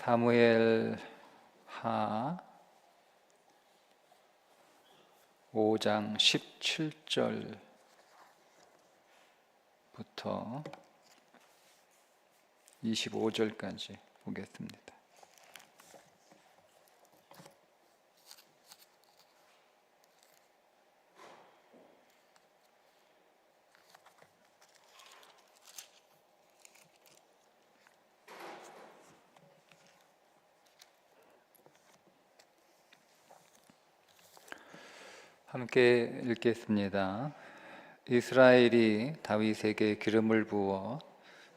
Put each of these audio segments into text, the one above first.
사무엘 하 5장 17절부터 25절까지 보겠습니다. 함께 읽겠습니다. 이스라엘이 다윗에게 기름을 부어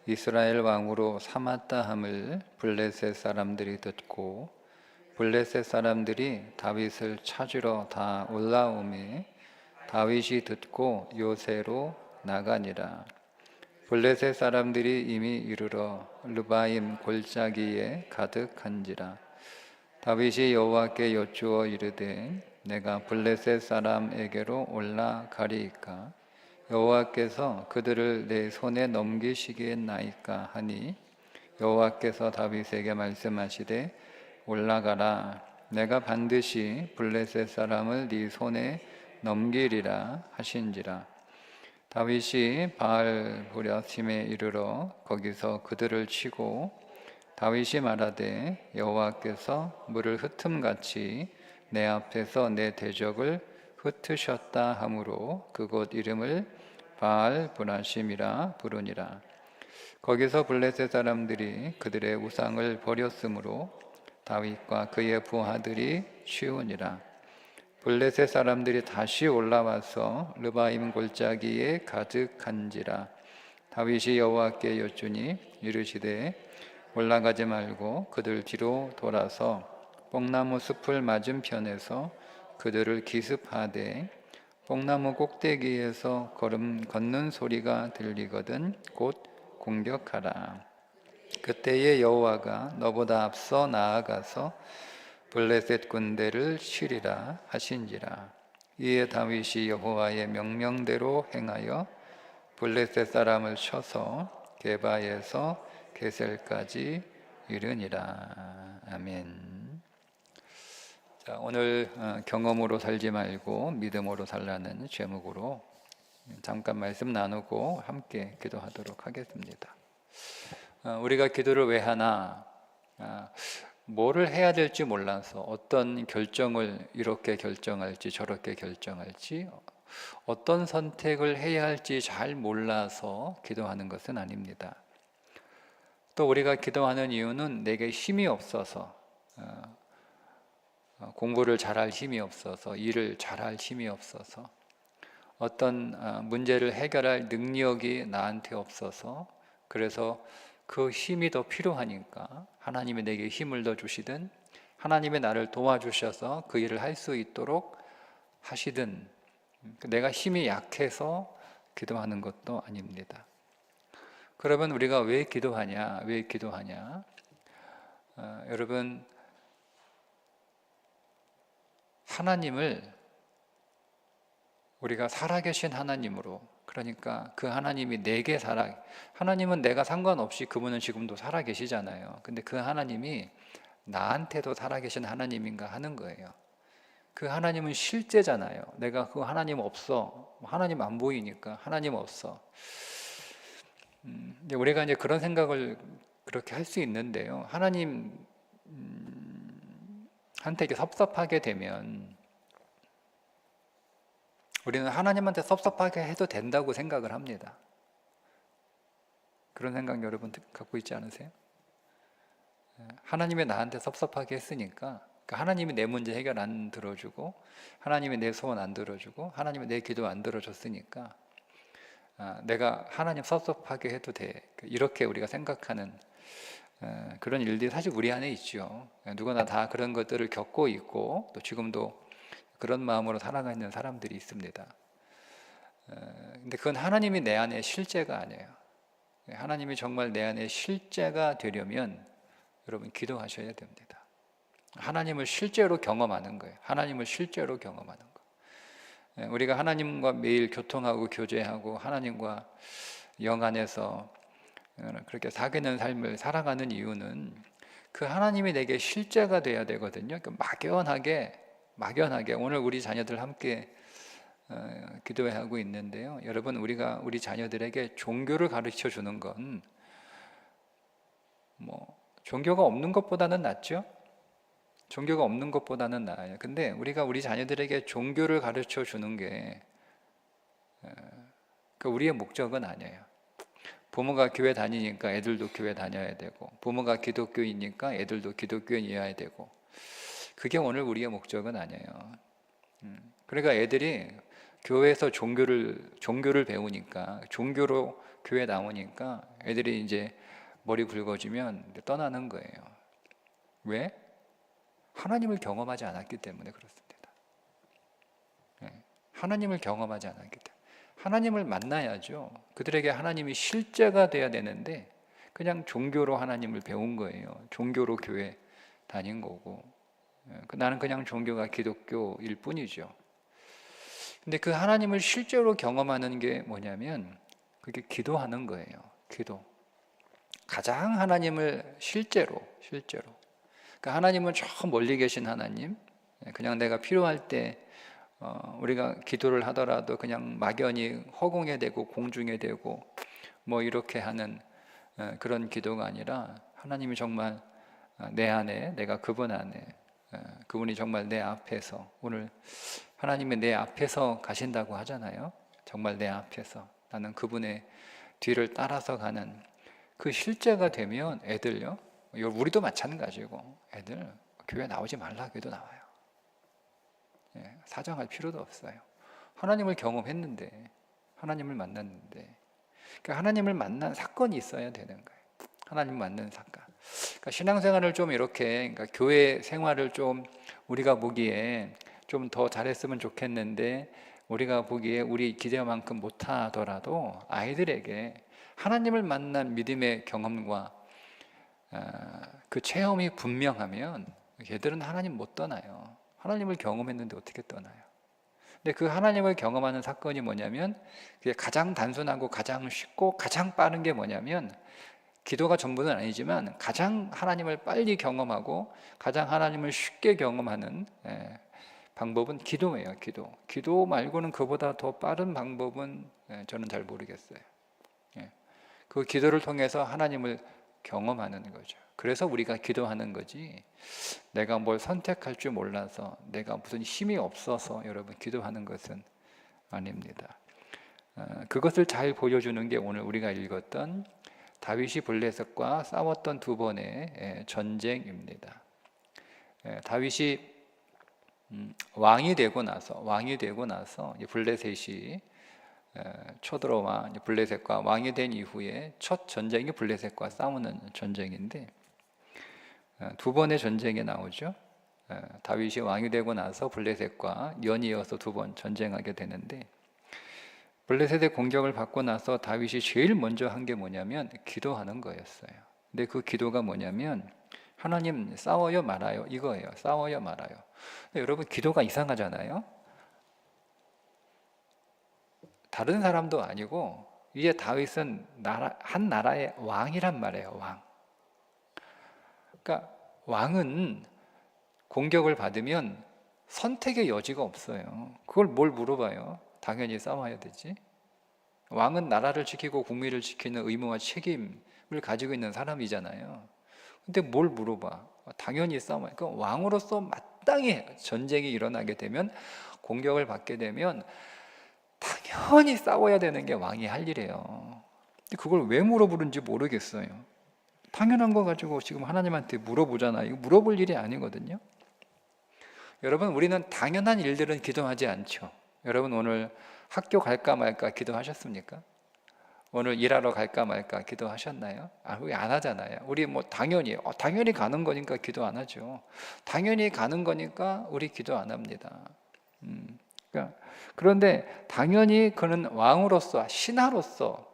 이스라엘 왕으로 삼았다 함을 블레셋 사람들이 듣고 블레셋 사람들이 다윗을 찾으러 다 올라오매 다윗이 듣고 요새로 나가니라. 블레셋 사람들이 이미 이르러 르바임 골짜기에 가득한지라. 다윗이 여호와께 여쭈어 이르되 내가 블레셋 사람에게로 올라가리이까 여호와께서 그들을 내 손에 넘기시겠나이까 하니 여호와께서 다윗에게 말씀하시되 올라가라. 내가 반드시 블레셋 사람을 네 손에 넘기리라 하신지라. 다윗이 바알 브랴심에 이르러 거기서 그들을 치고 다윗이 말하되 여호와께서 물을 흩음같이 내 앞에서 내 대적을 흩으셨다 하므로 그곳 이름을 바알 브라심이라 부르니라. 거기서 블레셋 사람들이 그들의 우상을 버렸으므로 다윗과 그의 부하들이 치우니라. 블레셋 사람들이 다시 올라와서 르바임 골짜기에 가득한지라. 다윗이 여호와께 여쭈니 이르시되 올라가지 말고 그들 뒤로 돌아서 뽕나무 숲을 맞은편에서 그들을 기습하되 뽕나무 꼭대기에서 걸음 걷는 소리가 들리거든 곧 공격하라. 그때에 여호와가 너보다 앞서 나아가서 블레셋 군대를 치리라 하신지라. 이에 다윗이 여호와의 명령대로 행하여 블레셋 사람을 쳐서 게바에서 게셀까지 이르니라. 아멘. 자, 오늘 경험으로 살지 말고 믿음으로 살라는 제목으로 잠깐 말씀 나누고 함께 기도하도록 하겠습니다. 우리가 기도를 왜 하나? 뭐를 해야 될지 몰라서 어떤 결정을 이렇게 결정할지 저렇게 결정할지 어떤 선택을 해야 할지 잘 몰라서 기도하는 것은 아닙니다. 또 우리가 기도하는 이유는 내게 힘이 없어서 공부를 잘할 힘이 없어서 일을 잘할 힘이 없어서 어떤 문제를 해결할 능력이 나한테 없어서 그래서 그 힘이 더 필요하니까 하나님이 내게 힘을 더 주시든 하나님이 나를 도와주셔서 그 일을 할 수 있도록 하시든 내가 힘이 약해서 기도하는 것도 아닙니다. 그러면 우리가 왜 기도하냐? 여러분 하나님을 우리가 살아계신 하나님으로 그러니까 그 하나님이 내게 하나님은 내가 상관없이 그분은 지금도 살아계시잖아요. 근데 그 하나님이 나한테도 살아계신 하나님인가 하는 거예요. 그 하나님은 실제잖아요. 내가 그 하나님 없어. 하나님 안 보이니까 하나님 없어. 근데 우리가 이제 그런 생각을 그렇게 할 수 있는데요. 하나님 한테 이렇게 섭섭하게 되면 우리는 하나님한테 섭섭하게 해도 된다고 생각을 합니다. 그런 생각 여러분 갖고 있지 않으세요? 하나님이 나한테 섭섭하게 했으니까 하나님이 내 문제 해결 안 들어주고 하나님이 내 소원 안 들어주고 하나님이 내 기도 안 들어줬으니까 내가 하나님 섭섭하게 해도 돼. 이렇게 우리가 생각하는 그런 일들이 사실 우리 안에 있죠. 누구나 다 그런 것들을 겪고 있고 또 지금도 그런 마음으로 살아가는 사람들이 있습니다. 근데 그건 하나님이 내 안에 실제가 아니에요. 하나님이 정말 내 안에 실제가 되려면 여러분 기도하셔야 됩니다. 하나님을 실제로 경험하는 거예요. 하나님을 실제로 경험하는 거. 우리가 하나님과 매일 교통하고 교제하고 하나님과 영 안에서 그렇게 사귀는 삶을 살아가는 이유는 그 하나님이 내게 실제가 돼야 되거든요. 막연하게 오늘 우리 자녀들 함께 기도하고 있는데요. 여러분, 우리가 우리 자녀들에게 종교를 가르쳐 주는 건 종교가 없는 것보다는 낫죠. 종교가 없는 것보다는 나아요. 근데 우리가 우리 자녀들에게 종교를 가르쳐 주는 게 우리의 목적은 아니에요. 부모가 교회 다니니까 애들도 교회 다녀야 되고, 부모가 기독교이니까 애들도 기독교인이어야 되고, 그게 오늘 우리의 목적은 아니에요. 그러니까 애들이 교회에서 종교를 배우니까, 종교로 교회 나오니까 애들이 이제 머리 굵어지면 떠나는 거예요. 왜? 하나님을 경험하지 않았기 때문에 그렇습니다. 하나님을 경험하지 않았기 때문에. 하나님을 만나야죠. 그들에게 하나님이 실제가 돼야 되는데 그냥 종교로 하나님을 배운 거예요. 종교로 교회 다닌 거고, 나는 그냥 종교가 기독교일 뿐이죠. 근데 그 하나님을 실제로 경험하는 게 뭐냐면 그게 기도하는 거예요. 기도. 가장 하나님을 실제로. 그러니까 하나님은 저 멀리 계신 하나님, 그냥 내가 필요할 때 우리가 기도를 하더라도 그냥 막연히 허공에 대고 공중에 대고 이렇게 하는 그런 기도가 아니라 하나님이 정말 내 안에, 내가 그분 안에, 그분이 정말 내 앞에서, 오늘 하나님이 내 앞에서 가신다고 하잖아요. 정말 내 앞에서 나는 그분의 뒤를 따라서 가는 그 실제가 되면 애들요, 우리도 마찬가지고, 애들 교회 나오지 말라 해도 나와요. 사정할 필요도 없어요. 하나님을 경험했는데, 하나님을 만났는데, 그러니까 하나님을 만난 사건이 있어야 되는 거예요. 하나님 만난 사건. 그러니까 신앙생활을 좀 이렇게, 그러니까 교회 생활을 좀 우리가 보기에 좀 더 잘했으면 좋겠는데, 우리가 보기에 우리 기대만큼 못하더라도 아이들에게 하나님을 만난 믿음의 경험과 그 체험이 분명하면 얘들은 하나님 못 떠나요. 하나님을 경험했는데 어떻게 떠나요? 근데 그 하나님을 경험하는 사건이 뭐냐면, 그게 가장 단순하고 가장 쉽고 가장 빠른 게 뭐냐면, 기도가 전부는 아니지만 가장 하나님을 빨리 경험하고 가장 하나님을 쉽게 경험하는 방법은 기도예요. 기도 말고는 그보다 더 빠른 방법은 저는 잘 모르겠어요. 그 기도를 통해서 하나님을 경험하는 거죠. 그래서 우리가 기도하는 거지, 내가 뭘 선택할 줄 몰라서, 내가 무슨 힘이 없어서 여러분 기도하는 것은 아닙니다. 그것을 잘 보여주는 게 오늘 우리가 읽었던 다윗이 블레셋과 싸웠던 두 번의 전쟁입니다. 다윗이 왕이 되고 나서 블레셋이 쳐들어와 블레셋과 왕이 된 이후에 첫 전쟁이 블레셋과 싸우는 전쟁인데, 두 번의 전쟁에 나오죠. 다윗이 왕이 되고 나서 블레셋과 연이어서 두 번 전쟁하게 되는데, 블레셋의 공격을 받고 나서 다윗이 제일 먼저 한 게 뭐냐면 기도하는 거였어요. 근데 그 기도가 뭐냐면, 하나님 싸워요 말아요, 이거예요. 싸워요 말아요. 근데 여러분, 기도가 이상하잖아요. 다른 사람도 아니고 이게 다윗은 한 나라의 왕이란 말이에요. 왕. 그러니까 왕은 공격을 받으면 선택의 여지가 없어요. 그걸 뭘 물어봐요? 당연히 싸워야 되지. 왕은 나라를 지키고 국민을 지키는 의무와 책임을 가지고 있는 사람이잖아요. 근데 뭘 물어봐? 당연히 싸워요. 그러니까 왕으로서 마땅히 전쟁이 일어나게 되면, 공격을 받게 되면 당연히 싸워야 되는 게 왕이 할 일이에요. 근데 그걸 왜 물어보는지 모르겠어요. 당연한 거 가지고 지금 하나님한테 물어보잖아요. 이거 물어볼 일이 아니거든요. 여러분, 우리는 당연한 일들은 기도하지 않죠. 여러분, 오늘 학교 갈까 말까 기도하셨습니까? 오늘 일하러 갈까 말까 기도하셨나요? 우리 안 하잖아요. 우리 당연히 가는 거니까 기도 안 하죠. 당연히 가는 거니까 우리 기도 안 합니다. 그런데 당연히 그는 왕으로서, 신하로서,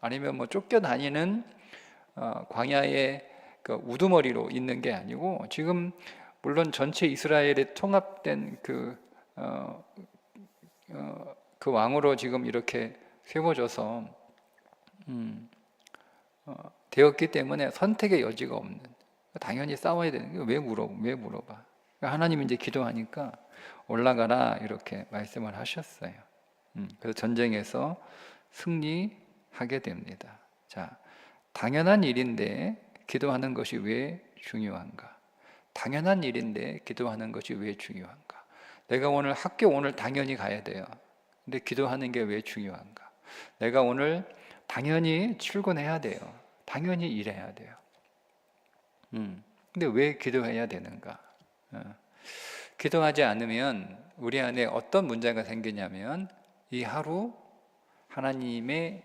아니면 쫓겨다니는 광야의 그 우두머리로 있는 게 아니고, 지금 물론 전체 이스라엘에 통합된 그 왕으로 지금 이렇게 세워져서 되었기 때문에 선택의 여지가 없는, 당연히 싸워야 되는 게 왜 물어봐? 하나님이 이제 기도하니까 올라가라 이렇게 말씀을 하셨어요. 그래서 전쟁에서 승리하게 됩니다. 자, 당연한 일인데 기도하는 것이 왜 중요한가? 당연한 일인데 기도하는 것이 왜 중요한가? 내가 오늘 학교 당연히 가야 돼요. 근데 기도하는 게 왜 중요한가? 내가 오늘 당연히 출근해야 돼요. 당연히 일해야 돼요. 근데 왜 기도해야 되는가? 기도하지 않으면 우리 안에 어떤 문제가 생기냐면 이 하루 하나님의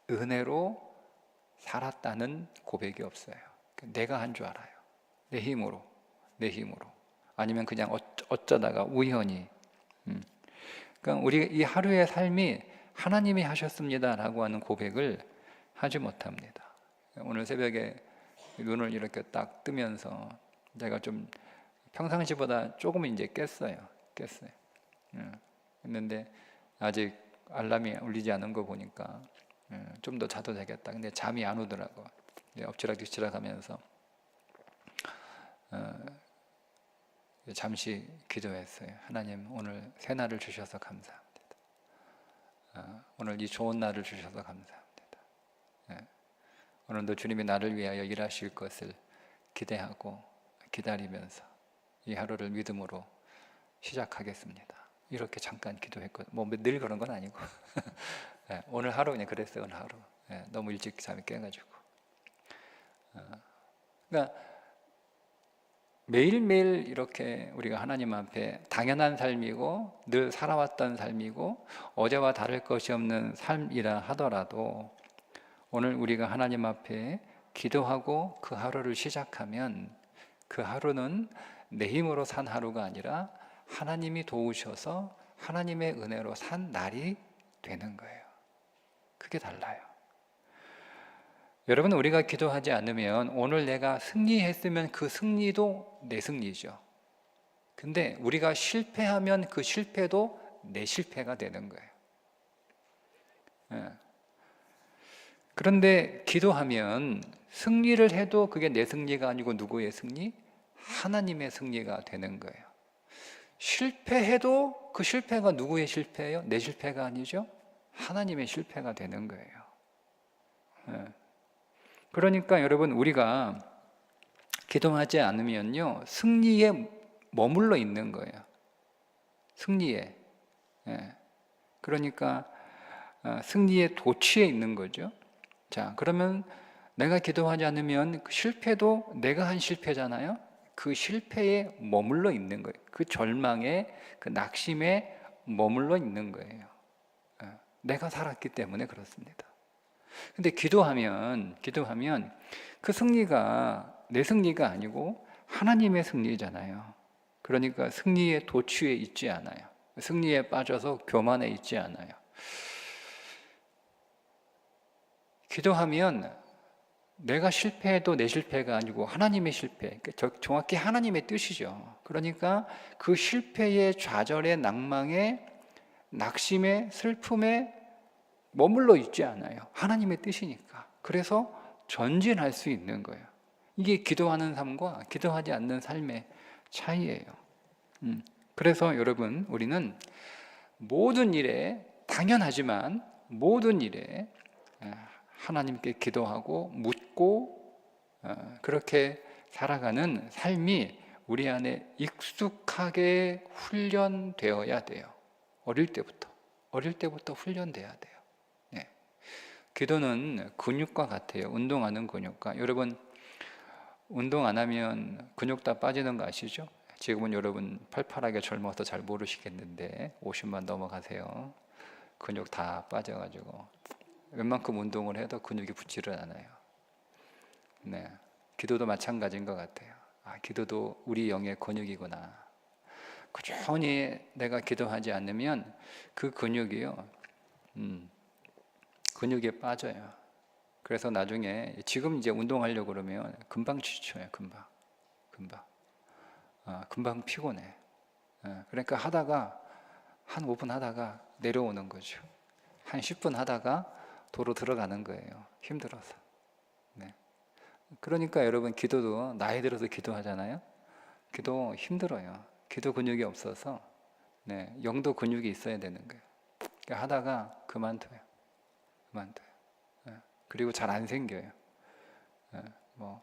은혜로 살았다는 고백이 없어요. 내가 한 줄 알아요. 내 힘으로. 아니면 그냥 어쩌다가 우연히. 그러니까 우리 이 하루의 삶이 하나님이 하셨습니다라고 하는 고백을 하지 못합니다. 오늘 새벽에 눈을 이렇게 딱 뜨면서 제가 좀 평상시보다 조금 이제 깼어요. 했는데 아직 알람이 울리지 않은 거 보니까 좀 더 자도 되겠다. 근데 잠이 안 오더라고. 엎치락뒤치락 하면서 잠시 기도했어요. 하나님, 오늘 새 날을 주셔서 감사합니다. 오늘 이 좋은 날을 주셔서 감사합니다. 오늘도 주님이 나를 위하여 일하실 것을 기대하고 기다리면서 이 하루를 믿음으로 시작하겠습니다. 이렇게 잠깐 기도했거든요. 뭐 늘 그런 건 아니고 오늘 하루 그냥 그랬어요. 오늘 하루 너무 일찍 잠이 깨가지고. 그러니까 매일매일 이렇게 우리가 하나님 앞에 당연한 삶이고 늘 살아왔던 삶이고 어제와 다를 것이 없는 삶이라 하더라도 오늘 우리가 하나님 앞에 기도하고 그 하루를 시작하면 그 하루는 내 힘으로 산 하루가 아니라 하나님이 도우셔서 하나님의 은혜로 산 날이 되는 거예요. 그게 달라요. 여러분, 우리가 기도하지 않으면 오늘 내가 승리했으면 그 승리도 내 승리죠. 근데 우리가 실패하면 그 실패도 내 실패가 되는 거예요. 그런데 기도하면 승리를 해도 그게 내 승리가 아니고 누구의 승리? 하나님의 승리가 되는 거예요. 실패해도 그 실패가 누구의 실패예요? 내 실패가 아니죠? 하나님의 실패가 되는 거예요. 그러니까 여러분, 우리가 기도하지 않으면요 승리에 머물러 있는 거예요. 승리에. 그러니까 승리의 도취해 있는 거죠. 자, 그러면 내가 기도하지 않으면 그 실패도 내가 한 실패잖아요. 그 실패에 머물러 있는 거예요. 그 절망에, 그 낙심에 머물러 있는 거예요. 내가 살았기 때문에 그렇습니다. 근데 기도하면 그 승리가 내 승리가 아니고 하나님의 승리잖아요. 그러니까 승리의 도취에 있지 않아요. 승리에 빠져서 교만에 있지 않아요. 기도하면 내가 실패해도 내 실패가 아니고 하나님의 실패, 정확히 하나님의 뜻이죠. 그러니까 그 실패의 좌절의 낭망에 낙심의 슬픔에 머물러 있지 않아요. 하나님의 뜻이니까. 그래서 전진할 수 있는 거예요. 이게 기도하는 삶과 기도하지 않는 삶의 차이예요. 그래서 여러분, 우리는 모든 일에, 당연하지만 모든 일에 하나님께 기도하고 묻고 그렇게 살아가는 삶이 우리 안에 익숙하게 훈련되어야 돼요. 어릴 때부터 훈련돼야 돼요. 기도는 근육과 같아요. 운동하는 근육과. 여러분, 운동 안 하면 근육 다 빠지는 거 아시죠? 지금은 여러분 팔팔하게 젊어서 잘 모르시겠는데 50만 넘어가세요. 근육 다 빠져가지고 웬만큼 운동을 해도 근육이 붙지를 않아요. 기도도 마찬가지인 것 같아요. 기도도 우리 영의 근육이구나. 꾸준히 내가 기도하지 않으면 그 근육이요, 근육에 빠져요. 그래서 나중에 지금 이제 운동하려고 그러면 금방 지쳐요. 금방 피곤해. 그러니까 하다가 한 5분 하다가 내려오는 거죠. 한 10분 하다가 도로 들어가는 거예요. 힘들어서. 그러니까 여러분 기도도 나이 들어서 기도하잖아요. 기도 힘들어요. 기도 근육이 없어서 영도 근육이 있어야 되는 거예요. 그러니까 하다가 그만둬요. 예. 그리고 잘 안 생겨요. 뭐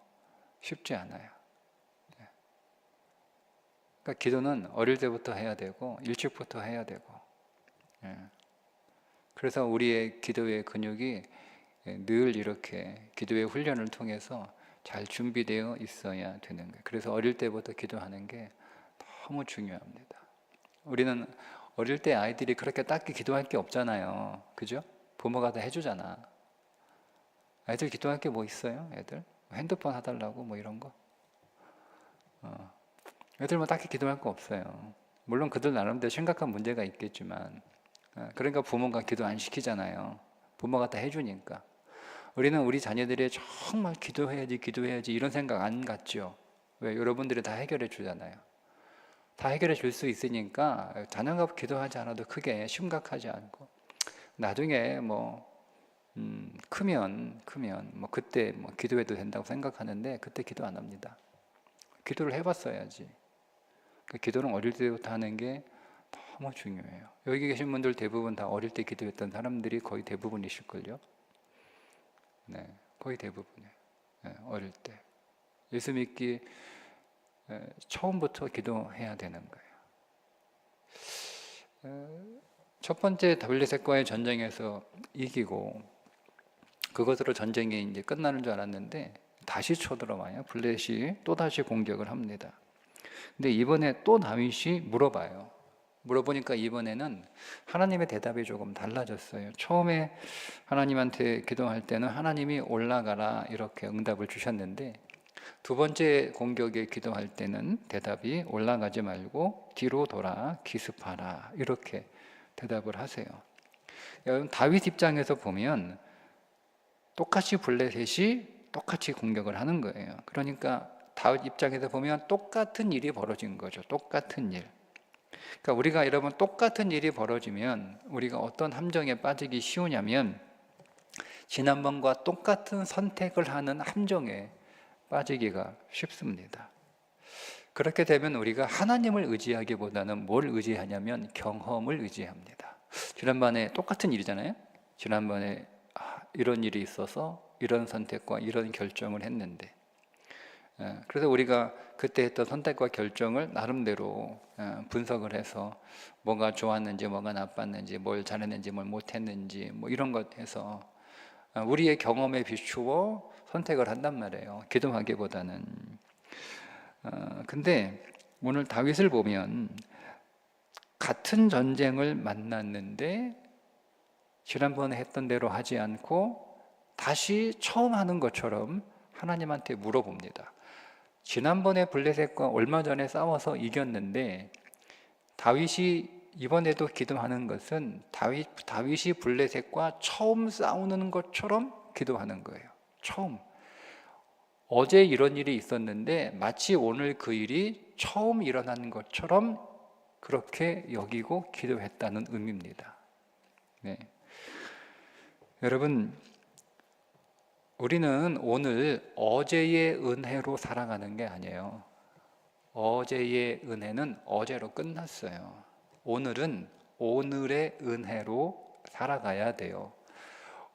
쉽지 않아요. 그러니까 기도는 어릴 때부터 해야 되고 일찍부터 해야 되고. 그래서 우리의 기도의 근육이 늘 이렇게 기도의 훈련을 통해서 잘 준비되어 있어야 되는 거예요. 그래서 어릴 때부터 기도하는 게 너무 중요합니다. 우리는 어릴 때 아이들이 그렇게 딱히 기도할 게 없잖아요. 그죠? 부모가 다 해주잖아. 애들 기도할 게 뭐 있어요? 애들? 핸드폰 사달라고 뭐 이런 거? 애들 뭐 딱히 기도할 거 없어요. 물론 그들 나름대로 심각한 문제가 있겠지만, 그러니까 부모가 기도 안 시키잖아요. 부모가 다 해주니까. 우리는 우리 자녀들이 정말 기도해야지 이런 생각 안 갖죠. 왜? 여러분들이 다 해결해 주잖아요. 다 해결해 줄 수 있으니까 자녀가 기도하지 않아도 크게 심각하지 않고, 나중에 뭐 크면 뭐 그때 뭐 기도해도 된다고 생각하는데, 그때 기도 안 합니다. 기도를 해봤어야지. 그 기도는 어릴 때부터 하는 게 너무 중요해요. 여기 계신 분들 대부분 다 어릴 때 기도했던 사람들이 거의 대부분이실걸요. 거의 대부분이에요. 어릴 때 예수 믿기 처음부터 기도해야 되는 거예요. 첫 번째 다블리셋과의 전쟁에서 이기고 그것으로 전쟁이 이제 끝나는 줄 알았는데 다시 쳐들어와요. 블레셋이 또 다시 공격을 합니다. 근데 이번에 또 다윗이 물어보니까 이번에는 하나님의 대답이 조금 달라졌어요. 처음에 하나님한테 기도할 때는 하나님이 올라가라 이렇게 응답을 주셨는데, 두 번째 공격에 기도할 때는 대답이 올라가지 말고 뒤로 돌아 기습하라 이렇게 대답을 하세요. 여러분, 다윗 입장에서 보면 똑같이 블레셋이 똑같이 공격을 하는 거예요. 그러니까 다윗 입장에서 보면 똑같은 일이 벌어진 거죠. 똑같은 일. 그러니까 우리가 여러분 똑같은 일이 벌어지면 우리가 어떤 함정에 빠지기 쉬우냐면, 지난번과 똑같은 선택을 하는 함정에 빠지기가 쉽습니다. 그렇게 되면 우리가 하나님을 의지하기보다는 뭘 의지하냐면 경험을 의지합니다. 지난번에 똑같은 일이잖아요. 지난번에 이런 일이 있어서 이런 선택과 이런 결정을 했는데, 그래서 우리가 그때 했던 선택과 결정을 나름대로 분석을 해서 뭐가 좋았는지 뭐가 나빴는지, 뭘 잘했는지 뭘 못했는지 뭐 이런 것 해서 우리의 경험에 비추어 선택을 한단 말이에요. 기도하기보다는. 근데 오늘 다윗을 보면 같은 전쟁을 만났는데 지난번에 했던 대로 하지 않고 다시 처음 하는 것처럼 하나님한테 물어봅니다. 지난번에 블레셋과 얼마 전에 싸워서 이겼는데 다윗이 이번에도 기도하는 것은 다윗이 블레셋과 처음 싸우는 것처럼 기도하는 거예요. 처음. 어제 이런 일이 있었는데 마치 오늘 그 일이 처음 일어난 것처럼 그렇게 여기고 기도했다는 의미입니다. 여러분, 우리는 오늘 어제의 은혜로 살아가는 게 아니에요. 어제의 은혜는 어제로 끝났어요. 오늘은 오늘의 은혜로 살아가야 돼요.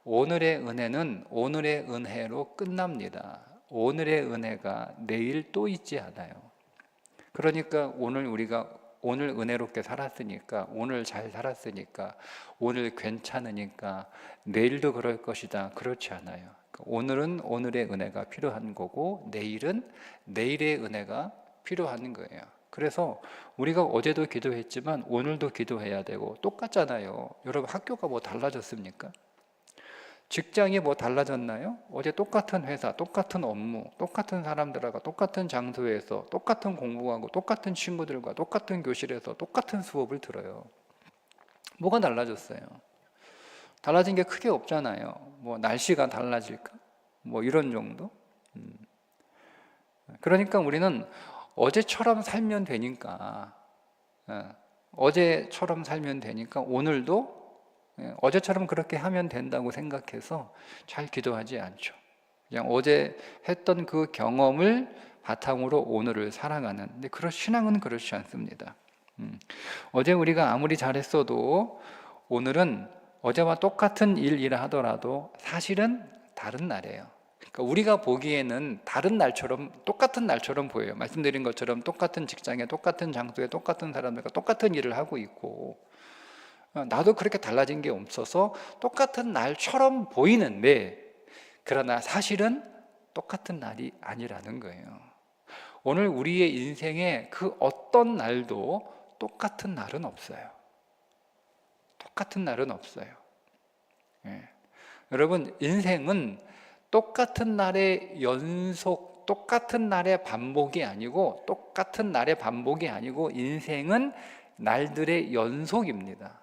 오늘의 은혜는 오늘의 은혜로 끝납니다. 오늘의 은혜가 내일 또 있지 않아요. 그러니까 우리가 오늘 은혜롭게 살았으니까, 오늘 잘 살았으니까, 오늘 괜찮으니까 내일도 그럴 것이다, 그렇지 않아요. 오늘은 오늘의 은혜가 필요한 거고 내일은 내일의 은혜가 필요한 거예요. 그래서 우리가 어제도 기도했지만 오늘도 기도해야 되고, 똑같잖아요. 여러분, 학교가 뭐 달라졌습니까? 직장이 뭐 달라졌나요? 어제 똑같은 회사, 똑같은 업무, 똑같은 사람들하고 똑같은 장소에서 똑같은 공부하고 똑같은 친구들과 똑같은 교실에서 똑같은 수업을 들어요. 뭐가 달라졌어요? 달라진 게 크게 없잖아요. 뭐 날씨가 달라질까? 뭐 이런 정도? 그러니까 우리는 어제처럼 살면 되니까, 어제처럼 살면 되니까 오늘도 어제처럼 그렇게 하면 된다고 생각해서 잘 기도하지 않죠. 그냥 어제 했던 그 경험을 바탕으로 오늘을 살아가는. 근데 신앙은 그렇지 않습니다. 어제 우리가 아무리 잘했어도 오늘은 어제와 똑같은 일이라 하더라도 사실은 다른 날이에요. 그러니까 우리가 보기에는 다른 날처럼, 똑같은 날처럼 보여요. 말씀드린 것처럼 똑같은 직장에, 똑같은 장소에, 똑같은 사람들과 똑같은 일을 하고 있고, 나도 그렇게 달라진 게 없어서 똑같은 날처럼 보이는데, 그러나 사실은 똑같은 날이 아니라는 거예요. 오늘 우리의 인생에 그 어떤 날도 똑같은 날은 없어요. 똑같은 날은 없어요. 예. 여러분, 인생은 똑같은 날의 연속, 똑같은 날의 반복이 아니고, 똑같은 날의 반복이 아니고, 인생은 날들의 연속입니다.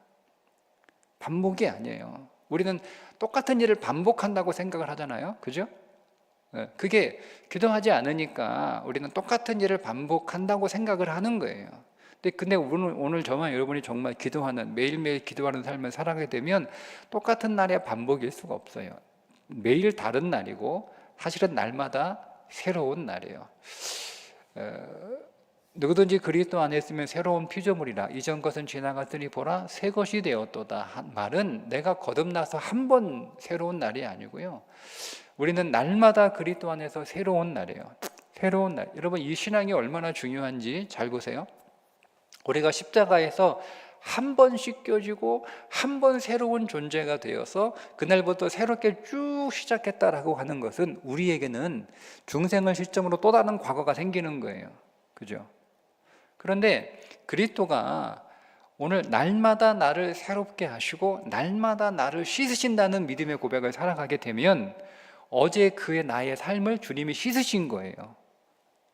반복이 아니에요. 우리는 똑같은 일을 반복한다고 생각을 하잖아요. 그죠? 그게 기도하지 않으니까 우리는 똑같은 일을 반복한다고 생각을 하는 거예요. 근데 오늘 저만 여러분이 정말 기도하는, 매일매일 기도하는 삶을 살아가게 되면 똑같은 날의 반복일 수가 없어요. 매일 다른 날이고 사실은 날마다 새로운 날이에요. 누구든지 그리스도 안에 있으면 새로운 피조물이라, 이전 것은 지나갔으니 보라 새 것이 되었도다 한 말은 내가 거듭나서 한 번 새로운 날이 아니고요, 우리는 날마다 그리스도 안에서 새로운 날이에요. 새로운 날. 여러분, 이 신앙이 얼마나 중요한지 잘 보세요. 우리가 십자가에서 한 번 씻겨지고 한 번 새로운 존재가 되어서 그날부터 새롭게 쭉 시작했다라고 하는 것은 우리에게는 중생을 시점으로 또 다른 과거가 생기는 거예요. 그죠? 그런데 그리스도가 오늘 날마다 나를 새롭게 하시고 날마다 나를 씻으신다는 믿음의 고백을 살아가게 되면 어제 그의 나의 삶을 주님이 씻으신 거예요.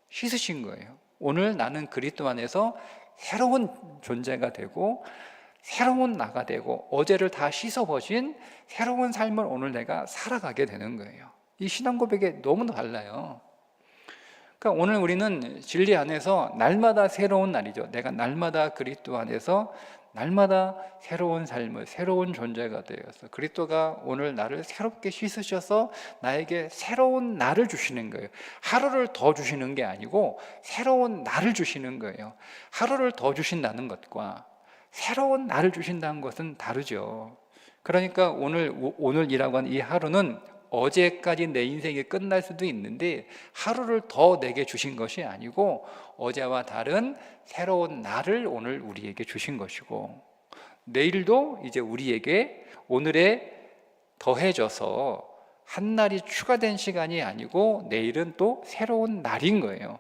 씻으신 거예요. 오늘 나는 그리스도 안에서 새로운 존재가 되고 새로운 나가 되고 어제를 다 씻어버린 새로운 삶을 오늘 내가 살아가게 되는 거예요. 이 신앙 고백이 너무 달라요. 그러니까 오늘 우리는 진리 안에서 날마다 새로운 날이죠. 내가 날마다 그리스도 안에서 날마다 새로운 삶을, 새로운 존재가 되어서 그리스도가 오늘 나를 새롭게 씻으셔서 나에게 새로운 날을 주시는 거예요. 하루를 더 주시는 게 아니고 새로운 날을 주시는 거예요. 하루를 더 주신다는 것과 새로운 날을 주신다는 것은 다르죠. 그러니까 오늘이라고 하는 이 하루는 어제까지 내 인생이 끝날 수도 있는데 하루를 더 내게 주신 것이 아니고 어제와 다른 새로운 날을 오늘 우리에게 주신 것이고, 내일도 이제 우리에게 오늘에 더해져서 한 날이 추가된 시간이 아니고 내일은 또 새로운 날인 거예요.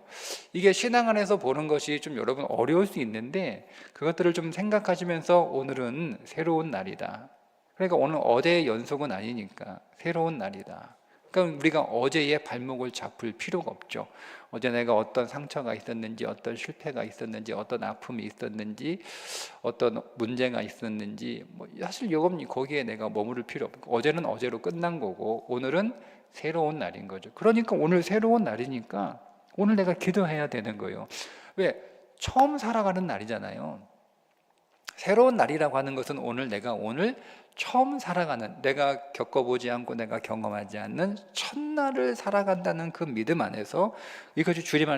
이게 신앙 안에서 보는 것이 좀 여러분 어려울 수 있는데 그것들을 좀 생각하시면서 오늘은 새로운 날이다. 그러니까 오늘 어제의 연속은 아니니까 새로운 날이다. 그러니까 우리가 어제의 발목을 잡을 필요가 없죠. 어제 내가 어떤 상처가 있었는지, 어떤 실패가 있었는지, 어떤 아픔이 있었는지, 어떤 문제가 있었는지, 사실 거기에 내가 머무를 필요 없고, 어제는 어제로 끝난 거고 오늘은 새로운 날인 거죠. 그러니까 오늘 새로운 날이니까 오늘 내가 기도해야 되는 거예요. 왜? 처음 살아가는 날이잖아요. 새로운 날이라고 하는 것은 내가 오늘 처음 살아가는, 내가 겪어보지 않고 내가 경험하지 않는 첫날을 살아간다는 그 믿음 안에서, 이것이 주님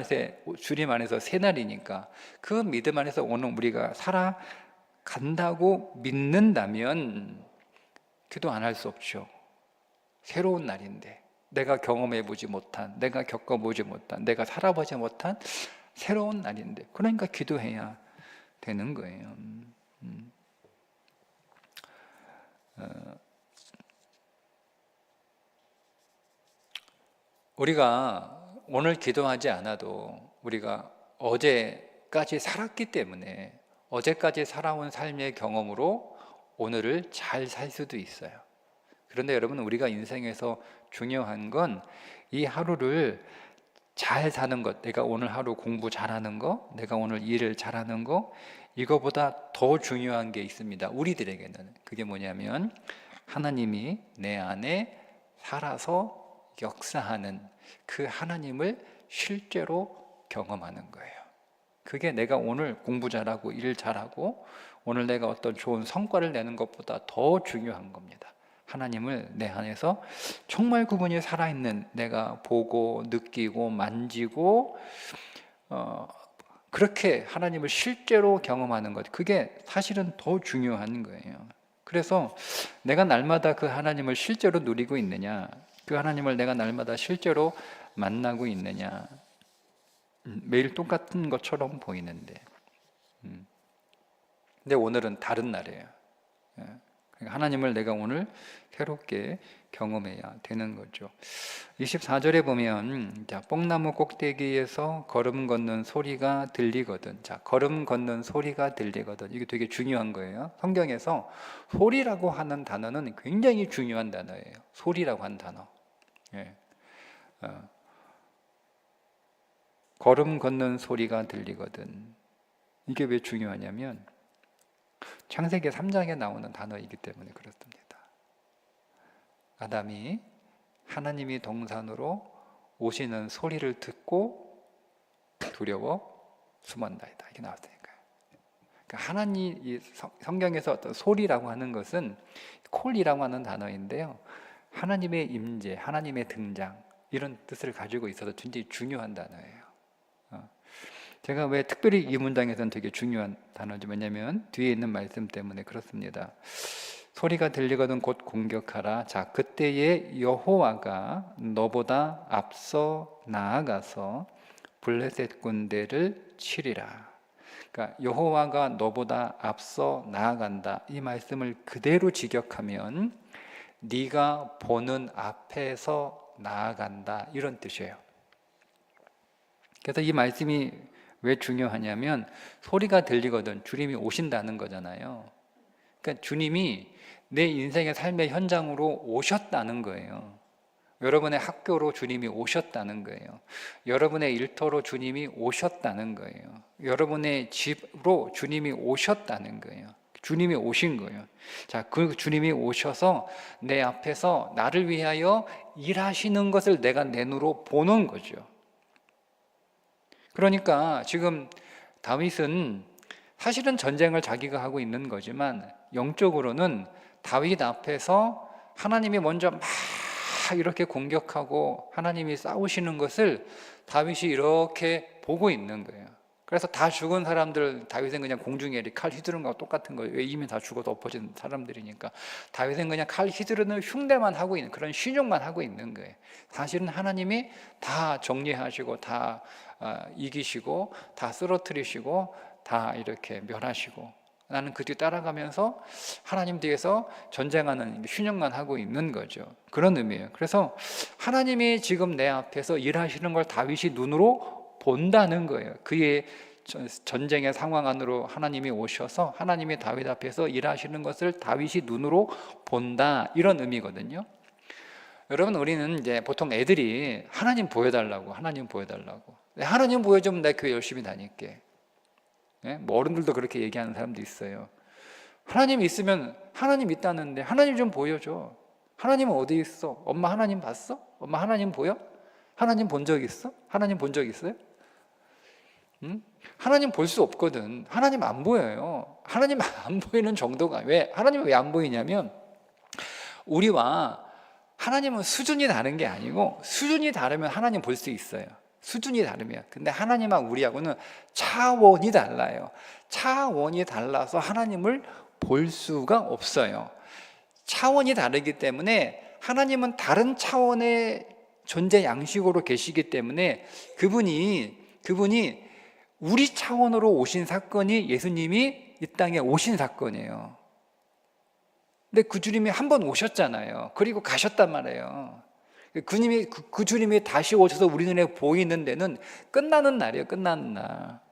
안에서 새 날이니까 그 믿음 안에서 오늘 우리가 살아간다고 믿는다면 기도 안 할 수 없죠. 새로운 날인데 내가 경험해보지 못한, 내가 겪어보지 못한, 내가 살아보지 못한 새로운 날인데, 그러니까 기도해야 되는 거예요. 우리가 오늘 기도하지 않아도 우리가 어제까지 살았기 때문에 어제까지 살아온 삶의 경험으로 오늘을 잘 살 수도 있어요. 그런데 여러분, 우리가 인생에서 중요한 건 이 하루를 잘 사는 것, 내가 오늘 하루 공부 잘하는 거, 내가 오늘 일을 잘하는 거, 이거보다 더 중요한 게 있습니다. 우리들에게는. 그게 뭐냐면 하나님이 내 안에 살아서 역사하는 그 하나님을 실제로 경험하는 거예요. 그게 내가 오늘 공부 잘하고 일 잘하고 오늘 내가 어떤 좋은 성과를 내는 것보다 더 중요한 겁니다. 하나님을 내 안에서 정말 그분이 살아있는, 내가 보고 느끼고 만지고 그렇게 하나님을 실제로 경험하는 것, 그게 사실은 더 중요한 거예요. 그래서 내가 날마다 그 하나님을 실제로 누리고 있느냐, 그 하나님을 내가 날마다 실제로 만나고 있느냐, 매일 똑같은 것처럼 보이는데, 근데 오늘은 다른 날이에요. 그러니까 하나님을 내가 오늘 새롭게 경험해야 되는 거죠. 24절에 보면, 자, 뽕나무 꼭대기에서 걸음 걷는 소리가 들리거든. 자, 걸음 걷는 소리가 들리거든. 이게 되게 중요한 거예요. 성경에서 소리라고 하는 단어는 굉장히 중요한 단어예요. 소리라고 하는 단어. 예. 걸음 걷는 소리가 들리거든. 이게 왜 중요하냐면 창세기 3장에 나오는 단어이기 때문에 그렇습니다. 아담이 하나님이 동산으로 오시는 소리를 듣고 두려워 숨었나이다. 이게 나왔으니까요. 그러니까 하나님, 이 성경에서 어떤 소리라고 하는 것은 콜이라고 하는 단어인데요. 하나님의 임재, 하나님의 등장, 이런 뜻을 가지고 있어서 굉장히 중요한 단어예요. 제가 왜 특별히 이 문장에서는 되게 중요한 단어죠. 왜냐하면 뒤에 있는 말씀 때문에 그렇습니다. 소리가 들리거든 곧 공격하라. 자, 그때에 여호와가 너보다 앞서 나아가서 블레셋 군대를 치리라. 그러니까 여호와가 너보다 앞서 나아간다. 이 말씀을 그대로 직역하면 네가 보는 앞에서 나아간다, 이런 뜻이에요. 그래서 이 말씀이 왜 중요하냐면 소리가 들리거든 주님이 오신다는 거잖아요. 그러니까 주님이 내 인생의 삶의 현장으로 오셨다는 거예요. 여러분의 학교로 주님이 오셨다는 거예요. 여러분의 일터로 주님이 오셨다는 거예요. 여러분의 집으로 주님이 오셨다는 거예요. 주님이 오신 거예요. 자, 그 주님이 오셔서 내 앞에서 나를 위하여 일하시는 것을 내가 내 눈으로 보는 거죠. 그러니까 지금 다윗은 사실은 전쟁을 자기가 하고 있는 거지만 영적으로는 다윗 앞에서 하나님이 먼저 막 이렇게 공격하고 하나님이 싸우시는 것을 다윗이 이렇게 보고 있는 거예요. 그래서 다 죽은 사람들, 다윗은 그냥 공중에 칼 휘두르는 거와 똑같은 거예요. 왜 이미 다 죽어도 엎어진 사람들이니까. 다윗은 그냥 칼 휘두르는 흉내만 하고 있는, 그런 신용만 하고 있는 거예요. 사실은 하나님이 다 정리하시고 다 이기시고 다 쓰러뜨리시고 다 이렇게 멸하시고, 나는 그 뒤 따라가면서 하나님 뒤에서 전쟁하는 신용만 하고 있는 거죠. 그런 의미예요. 그래서 하나님이 지금 내 앞에서 일하시는 걸 다윗이 눈으로 본다는 거예요. 그의 전쟁의 상황 안으로 하나님이 오셔서 하나님이 다윗 앞에서 일하시는 것을 다윗이 눈으로 본다, 이런 의미거든요. 여러분, 우리는 이제 보통 애들이 하나님 보여달라고, 하나님 보여달라고, 하나님 보여주면 내 교회 열심히 다닐게. 뭐 어른들도 그렇게 얘기하는 사람도 있어요. 하나님 있으면, 하나님 있다는데 하나님 좀 보여줘. 하나님은 어디 있어? 엄마 하나님 봤어? 엄마 하나님 보여? 하나님 본 적 있어? 하나님 본 적 있어요? 하나님 볼 수 없거든. 하나님 안 보여요. 하나님 안 보이는 정도가, 왜? 하나님은 왜 안 보이냐면 우리와 하나님은 수준이 다른 게 아니고, 수준이 다르면 하나님 볼 수 있어요. 수준이 다르면. 근데 하나님하고 우리하고는 차원이 달라요. 차원이 달라서 하나님을 볼 수가 없어요. 차원이 다르기 때문에 하나님은 다른 차원의 존재 양식으로 계시기 때문에 그분이 우리 차원으로 오신 사건이 예수님이 이 땅에 오신 사건이에요. 근데 그 주님이 한 번 오셨잖아요. 그리고 가셨단 말이에요. 그 주님이 다시 오셔서 우리 눈에 보이는 데는 끝나는 날이에요. 끝나는 날.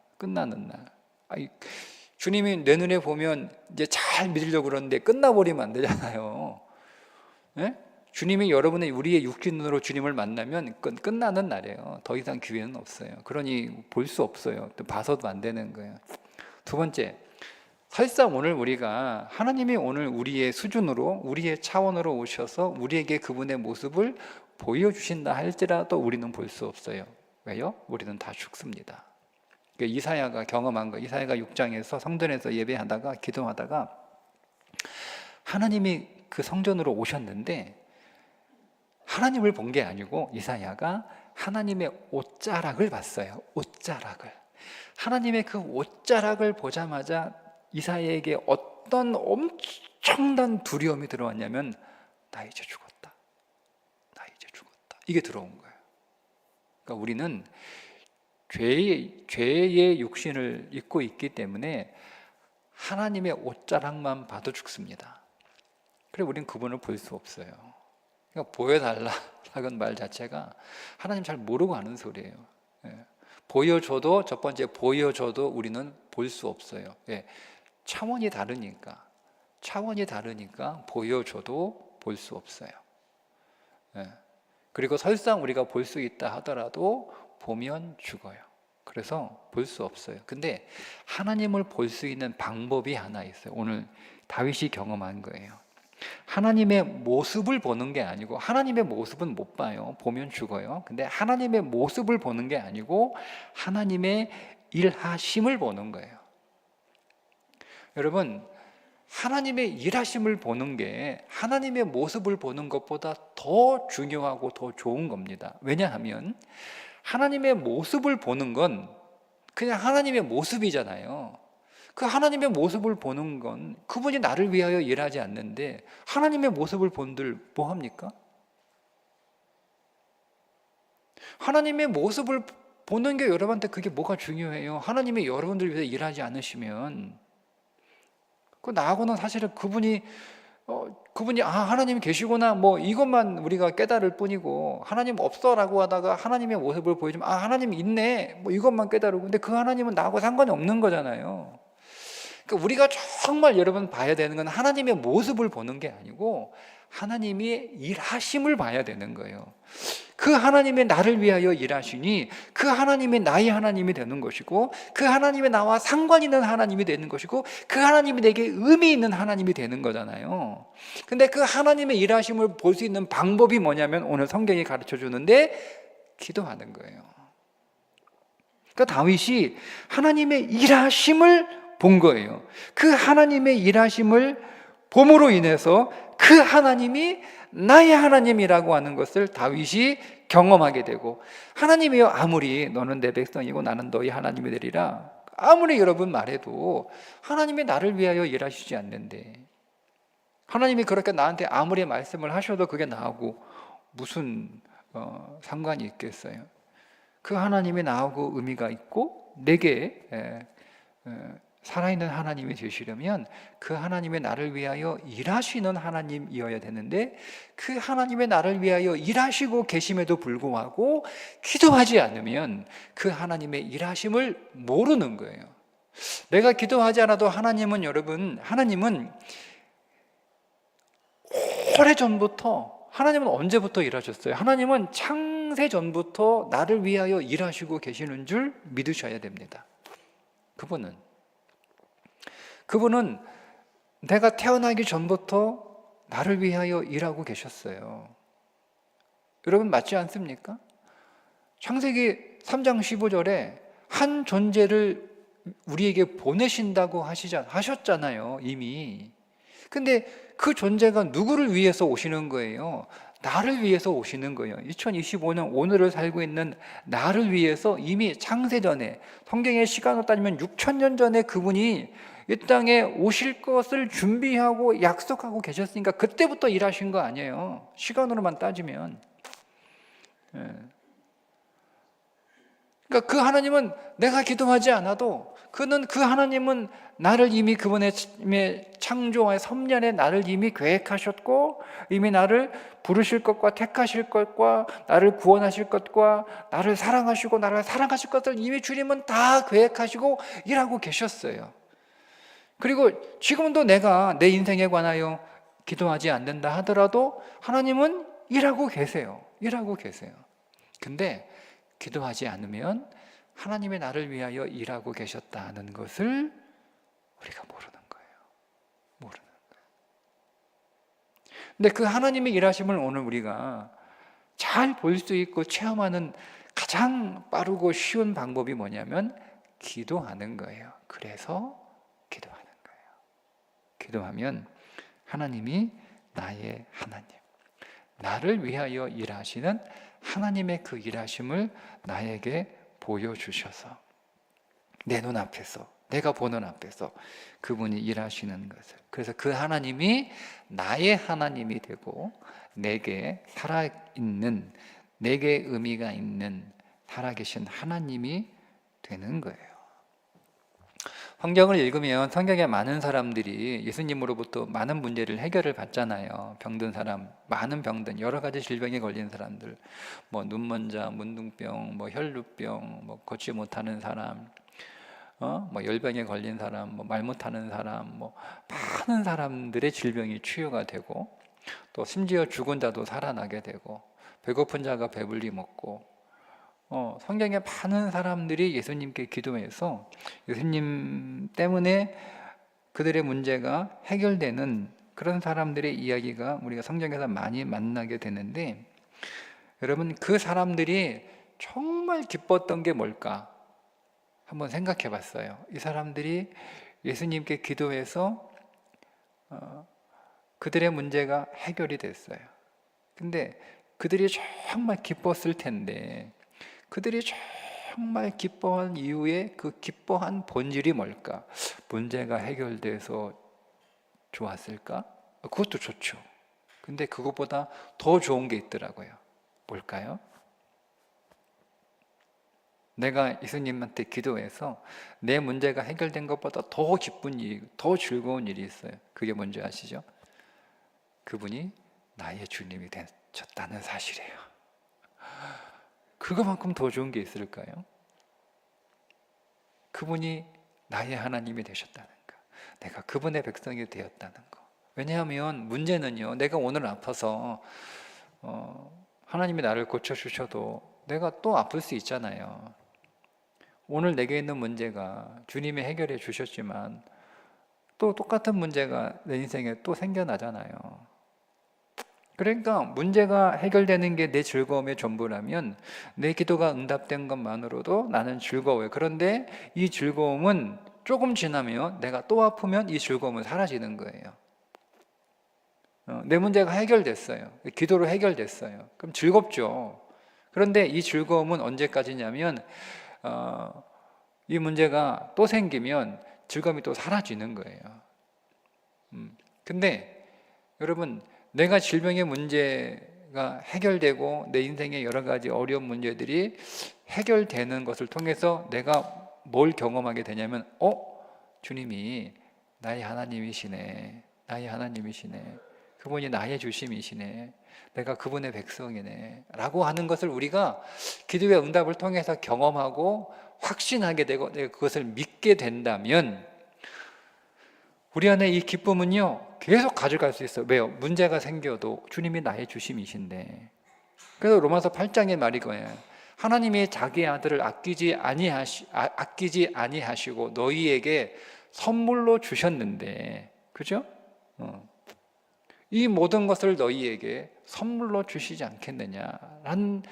주님이 내 눈에 보면 이제 잘 믿으려고 그러는데 끝나버리면 안 되잖아요. 네? 주님이 우리의 육신 눈으로 주님을 만나면 끝나는 날이에요. 더 이상 기회는 없어요. 그러니 볼 수 없어요. 또 봐서도 안 되는 거예요. 두 번째, 설상 오늘 우리가 하나님이 오늘 우리의 수준으로, 우리의 차원으로 오셔서 우리에게 그분의 모습을 보여주신다 할지라도 우리는 볼 수 없어요. 왜요? 우리는 다 죽습니다. 이사야가 경험한 거, 이사야가 6장에서 성전에서 예배하다가 기도하다가 하나님이 그 성전으로 오셨는데 하나님을 본 게 아니고 이사야가 하나님의 옷자락을 봤어요. 옷자락을. 하나님의 그 옷자락을 보자마자 이사야에게 어떤 엄청난 두려움이 들어왔냐면 나 이제 죽었다. 나 이제 죽었다. 이게 들어온 거예요. 그러니까 우리는 죄의 육신을 입고 있기 때문에 하나님의 옷자락만 봐도 죽습니다. 그래 우리는 그분을 볼 수 없어요. 그러니까 보여달라는 말 자체가 하나님 잘 모르고 하는 소리예요. 보여줘도 첫 번째 보여줘도 우리는 볼 수 없어요. 차원이 다르니까 보여줘도 볼 수 없어요. 그리고 설상 우리가 볼 수 있다 하더라도 보면 죽어요. 그래서 볼 수 없어요. 근데 하나님을 볼 수 있는 방법이 하나 있어요. 오늘 다윗이 경험한 거예요. 하나님의 모습을 보는 게 아니고, 하나님의 모습은 못 봐요. 보면 죽어요. 근데 하나님의 모습을 보는 게 아니고 하나님의 일하심을 보는 거예요. 여러분, 하나님의 일하심을 보는 게 하나님의 모습을 보는 것보다 더 중요하고 더 좋은 겁니다. 왜냐하면 하나님의 모습을 보는 건 그냥 하나님의 모습이잖아요. 그 하나님의 모습을 보는 건 그분이 나를 위하여 일하지 않는데 하나님의 모습을 본들 뭐 합니까? 하나님의 모습을 보는 게 여러분한테 그게 뭐가 중요해요? 하나님이 여러분들 위해서 일하지 않으시면 그 나하고는 사실은 그분이 하나님이 계시구나 뭐 이것만 우리가 깨달을 뿐이고, 하나님 없어라고 하다가 하나님의 모습을 보여주면 하나님 있네 뭐 이것만 깨달고, 근데 그 하나님은 나하고 상관이 없는 거잖아요. 그러니까 우리가 정말 여러분 봐야 되는 건 하나님의 모습을 보는 게 아니고 하나님의 일하심을 봐야 되는 거예요. 그 하나님의 나를 위하여 일하시니 그 하나님이 나의 하나님이 되는 것이고, 그 하나님이 나와 상관 있는 하나님이 되는 것이고, 그 하나님이 내게 의미 있는 하나님이 되는 거잖아요. 근데 그 하나님의 일하심을 볼 수 있는 방법이 뭐냐면 오늘 성경이 가르쳐 주는데 기도하는 거예요. 그러니까 다윗이 하나님의 일하심을 본 거예요. 그 하나님의 일하심을 봄으로 인해서 그 하나님이 나의 하나님이라고 하는 것을 다윗이 경험하게 되고, 하나님이여 아무리 너는 내 백성이고 나는 너희 하나님이 되리라 아무리 여러분 말해도 하나님이 나를 위하여 일하시지 않는데, 하나님이 그렇게 나한테 아무리 말씀을 하셔도 그게 나하고 무슨 상관이 있겠어요? 그 하나님이 나하고 의미가 있고 내게 살아있는 하나님이 되시려면 그 하나님의 나를 위하여 일하시는 하나님이어야 되는데, 그 하나님의 나를 위하여 일하시고 계심에도 불구하고 기도하지 않으면 그 하나님의 일하심을 모르는 거예요. 내가 기도하지 않아도 하나님은 오래전부터, 하나님은 언제부터 일하셨어요? 하나님은 창세전부터 나를 위하여 일하시고 계시는 줄 믿으셔야 됩니다. 그분은 내가 태어나기 전부터 나를 위하여 일하고 계셨어요. 여러분 맞지 않습니까? 창세기 3장 15절에 한 존재를 우리에게 보내신다고 하셨잖아요, 이미. 근데 그 존재가 누구를 위해서 오시는 거예요? 나를 위해서 오시는 거예요. 2025년 오늘을 살고 있는 나를 위해서 이미 창세전에, 성경의 시간으로 따지면 6,000년 전에 그분이 이 땅에 오실 것을 준비하고 약속하고 계셨으니까 그때부터 일하신 거 아니에요, 시간으로만 따지면. 그러니까 그 하나님은 내가 기도하지 않아도 그 하나님은 나를 이미 그분의 창조와 섭년에 나를 이미 계획하셨고, 이미 나를 부르실 것과 택하실 것과 나를 구원하실 것과 나를 사랑하시고 나를 사랑하실 것을 이미 주님은 다 계획하시고 일하고 계셨어요. 그리고 지금도 내가 내 인생에 관하여 기도하지 않는다 하더라도 하나님은 일하고 계세요. 근데 기도하지 않으면 하나님의 나를 위하여 일하고 계셨다는 것을 우리가 모르는 거예요. 근데 그 하나님의 일하심을 오늘 우리가 잘 볼 수 있고 체험하는 가장 빠르고 쉬운 방법이 뭐냐면 기도하는 거예요. 그래서 기도하는 거예요. 기도하면 하나님이 나의 하나님, 나를 위하여 일하시는 하나님의 그 일하심을 나에게 보여주셔서 내 눈앞에서, 내가 보는 앞에서 그분이 일하시는 것을, 그래서 그 하나님이 나의 하나님이 되고 내게 살아있는, 내게 의미가 있는 살아계신 하나님이 되는 거예요. 성경을 읽으면 성경에 많은 사람들이 예수님으로부터 많은 문제를 해결을 받잖아요. 병든 사람, 많은 병든 여러 가지 질병에 걸린 사람들, 뭐 눈먼자, 문둥병, 뭐 혈루병, 뭐 걷지 못하는 사람, 뭐 열병에 걸린 사람, 뭐 말 못하는 사람, 뭐 많은 사람들의 질병이 치유가 되고, 또 심지어 죽은 자도 살아나게 되고, 배고픈 자가 배불리 먹고, 성경에 많은 사람들이 예수님께 기도해서 예수님 때문에 그들의 문제가 해결되는 그런 사람들의 이야기가 우리가 성경에서 많이 만나게 되는데, 여러분, 그 사람들이 정말 기뻤던 게 뭘까? 한번 생각해 봤어요. 이 사람들이 예수님께 기도해서 그들의 문제가 해결이 됐어요. 근데 그들이 정말 기뻤을 텐데, 그들이 정말 기뻐한 이유에 그 기뻐한 본질이 뭘까? 문제가 해결돼서 좋았을까? 그것도 좋죠. 근데 그것보다 더 좋은 게 있더라고요. 뭘까요? 내가 예수님한테 기도해서 내 문제가 해결된 것보다 더 기쁜 일, 더 즐거운 일이 있어요. 그게 뭔지 아시죠? 그분이 나의 주님이 되셨다는 사실이에요. 그거만큼 더 좋은 게 있을까요? 그분이 나의 하나님이 되셨다는 거, 내가 그분의 백성이 되었다는 거. 왜냐하면 문제는요, 내가 오늘 아파서 하나님이 나를 고쳐주셔도 내가 또 아플 수 있잖아요. 오늘 내게 있는 문제가 주님이 해결해 주셨지만 또 똑같은 문제가 내 인생에 또 생겨나잖아요. 그러니까 문제가 해결되는 게 내 즐거움의 전부라면 내 기도가 응답된 것만으로도 나는 즐거워요. 그런데 이 즐거움은 조금 지나면, 내가 또 아프면 이 즐거움은 사라지는 거예요. 내 문제가 해결됐어요. 기도로 해결됐어요. 그럼 즐겁죠. 그런데 이 즐거움은 언제까지냐면 이 문제가 또 생기면 즐거움이 또 사라지는 거예요. 근데 여러분, 내가 질병의 문제가 해결되고 내 인생의 여러 가지 어려운 문제들이 해결되는 것을 통해서 내가 뭘 경험하게 되냐면, 주님이 나의 하나님이시네, 나의 하나님이시네, 그분이 나의 주심이시네, 내가 그분의 백성이네 라고 하는 것을 우리가 기도의 응답을 통해서 경험하고 확신하게 되고 내가 그것을 믿게 된다면 우리 안에 이 기쁨은요 계속 가져갈 수 있어요. 왜요? 문제가 생겨도 주님이 나의 주심이신데. 그래서 로마서 8장의 말이 거예요. 하나님이 자기 아들을 아끼지 아니하시고 너희에게 선물로 주셨는데, 그죠? 이 모든 것을 너희에게 선물로 주시지 않겠느냐라는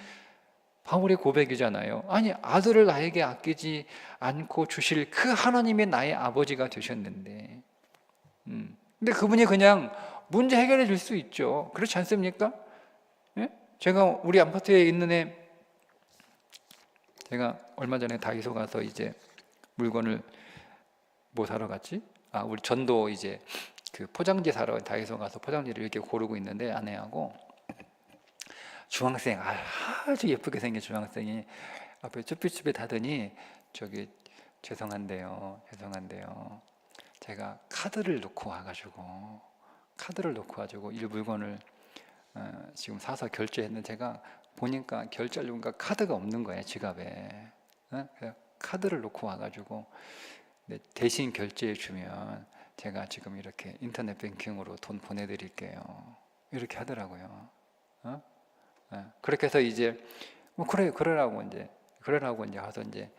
바울의 고백이잖아요. 아니, 아들을 나에게 아끼지 않고 주실 그 하나님이 나의 아버지가 되셨는데, 근데 그분이 그냥 문제 해결해 줄 수 있죠. 그렇지 않습니까? 예? 제가 우리 아파트에 있는 애, 제가 얼마 전에 다이소 가서 이제 물건을 뭐 사러 갔지? 우리 전도 이제 그 포장지 사러 다이소 가서 포장지를 이렇게 고르고 있는데, 아내하고 중학생, 아주 예쁘게 생긴 중학생이 앞에 쭈삣쭈삣 하더니, 저기 죄송한데요, 제가 카드를 놓고 와가지고 이 물건을 지금 사서 결제했는데, 제가 보니까 결제하려고 하니까 카드가 없는 거예요, 지갑에. 그래서 카드를 놓고 와가지고 대신 결제해 주면 제가 지금 이렇게 인터넷 뱅킹으로 돈 보내드릴게요, 이렇게 하더라고요. 그렇게 해서 이제 그러라고 이제 가서 이제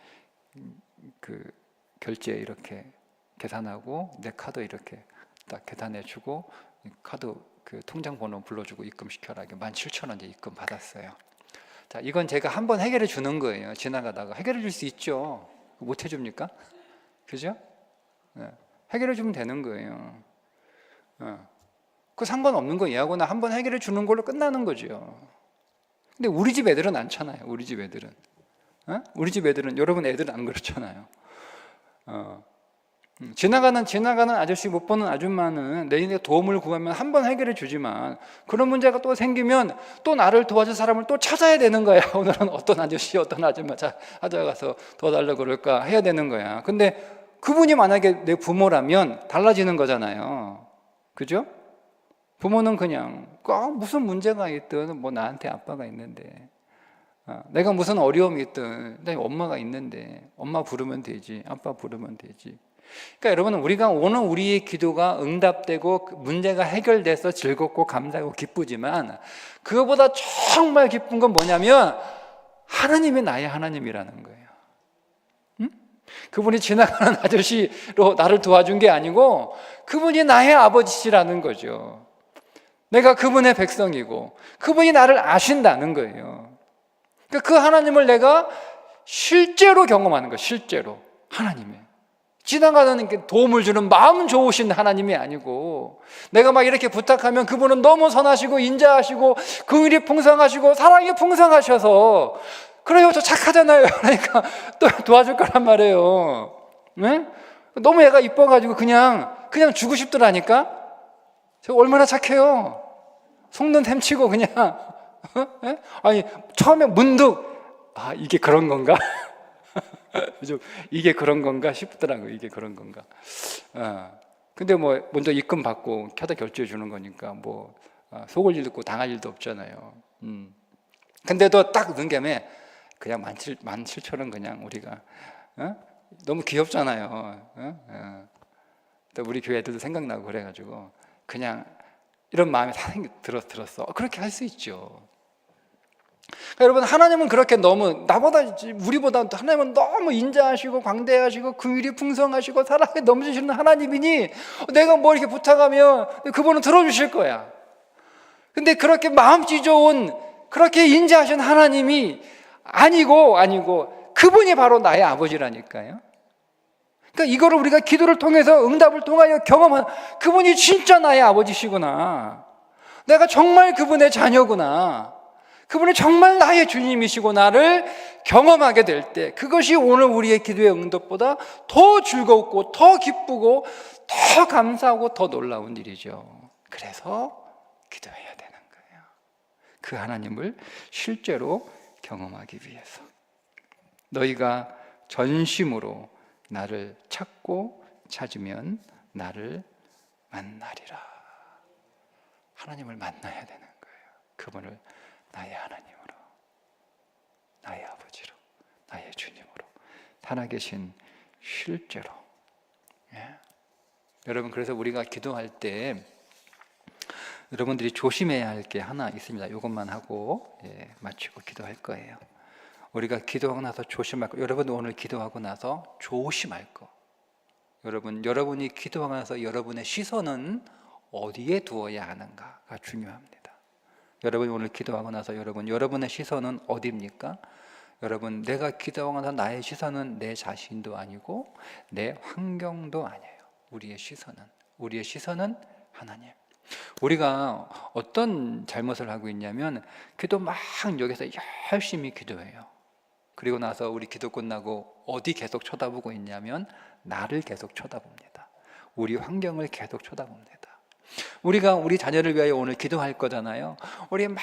그 결제 이렇게 계산하고 내 카드 이렇게 딱 계산해주고, 카드 그 통장 번호 불러주고 입금시켜라. 17,000원 이제 입금 받았어요. 자, 이건 제가 한번 해결해 주는 거예요. 지나가다가 해결해 줄 수 있죠. 못 해줍니까? 그죠? 해결해 주면 되는 거예요. 그 상관없는 거 얘하고는 한번 해결해 주는 걸로 끝나는 거죠. 근데 우리 집 애들은 않잖아요. 우리 집 애들은. 우리 집 애들은, 여러분 애들은 안 그렇잖아요. 지나가는 아저씨, 못 보는 아줌마는 내가 도움을 구하면 한 번 해결해 주지만 그런 문제가 또 생기면 또 나를 도와줄 사람을 또 찾아야 되는 거야. 오늘은 어떤 아저씨, 어떤 아줌마 찾아가서 도와달라고 그럴까 해야 되는 거야. 근데 그분이 만약에 내 부모라면 달라지는 거잖아요. 그죠? 부모는 그냥 무슨 문제가 있든 뭐 나한테 아빠가 있는데, 내가 무슨 어려움이 있든 내 엄마가 있는데 엄마 부르면 되지, 아빠 부르면 되지. 그러니까 여러분, 우리가 오늘 우리의 기도가 응답되고 문제가 해결돼서 즐겁고 감사하고 기쁘지만 그거보다 정말 기쁜 건 뭐냐면 하나님이 나의 하나님이라는 거예요. 그분이 지나가는 아저씨로 나를 도와준 게 아니고 그분이 나의 아버지시라는 거죠. 내가 그분의 백성이고 그분이 나를 아신다는 거예요. 그러니까 그 하나님을 내가 실제로 경험하는 거예요. 실제로 하나님의 지나가는 게 도움을 주는 마음 좋으신 하나님이 아니고, 내가 막 이렇게 부탁하면 그분은 너무 선하시고 인자하시고 긍휼이 풍성하시고 사랑이 풍성하셔서 그래요, 저 착하잖아요. 그러니까 또 도와줄 거란 말이에요. 네? 너무 얘가 이뻐가지고 그냥 주고 싶더라니까. 저 얼마나 착해요. 속는 셈치고 그냥. 네? 아니 처음에 문득 이게 그런 건가? 좀 이게 그런 건가 싶더라고요. 이게 그런 건가. 근데 뭐 먼저 입금 받고 켜다 결제해 주는 거니까 뭐 속을 일도 없고 당할 일도 없잖아요. 근데도 딱 능감에 그냥 17,000원 그냥 우리가 너무 귀엽잖아요. 또 우리 교회 애들도 생각나고 그래가지고 그냥 이런 마음이 들었어. 그렇게 할 수 있죠. 그러니까 여러분, 하나님은 그렇게 너무 우리보다 하나님은 너무 인자하시고 광대하시고 긍휼이 풍성하시고 사랑에 넘치시는 하나님이니 내가 뭐 이렇게 부탁하면 그분은 들어주실 거야. 근데 그렇게 마음씨 좋은 그렇게 인자하신 하나님이 아니고 그분이 바로 나의 아버지라니까요. 그러니까 이거를 우리가 기도를 통해서 응답을 통하여 경험한, 그분이 진짜 나의 아버지시구나, 내가 정말 그분의 자녀구나, 그분이 정말 나의 주님이시고 나를 경험하게 될 때, 그것이 오늘 우리의 기도의 응답보다 더 즐겁고 더 기쁘고 더 감사하고 더 놀라운 일이죠. 그래서 기도해야 되는 거예요. 그 하나님을 실제로 경험하기 위해서. 너희가 전심으로 나를 찾고 찾으면 나를 만나리라. 하나님을 만나야 되는 거예요. 그분을 나의 하나님으로, 나의 아버지로, 나의 주님으로 살아계신 실제로. 여러분, 그래서 우리가 기도할 때 여러분들이 조심해야 할 게 하나 있습니다. 이것만 하고 마치고 기도할 거예요. 우리가 기도하고 나서 조심할 거, 여러분 오늘 기도하고 나서 조심할 거, 여러분이 기도하고 나서 여러분의 시선은 어디에 두어야 하는가가 중요합니다. 여러분이 오늘 기도하고 나서 여러분의 시선은 어디입니까? 여러분, 내가 기도하고 나서 나의 시선은 내 자신도 아니고 내 환경도 아니에요. 우리의 시선은 하나님. 우리가 어떤 잘못을 하고 있냐면 기도 막 여기서 열심히 기도해요. 그리고 나서 우리 기도 끝나고 어디 계속 쳐다보고 있냐면 나를 계속 쳐다봅니다. 우리 환경을 계속 쳐다봅니다. 우리가 우리 자녀를 위하여 오늘 기도할 거잖아요. 우리 막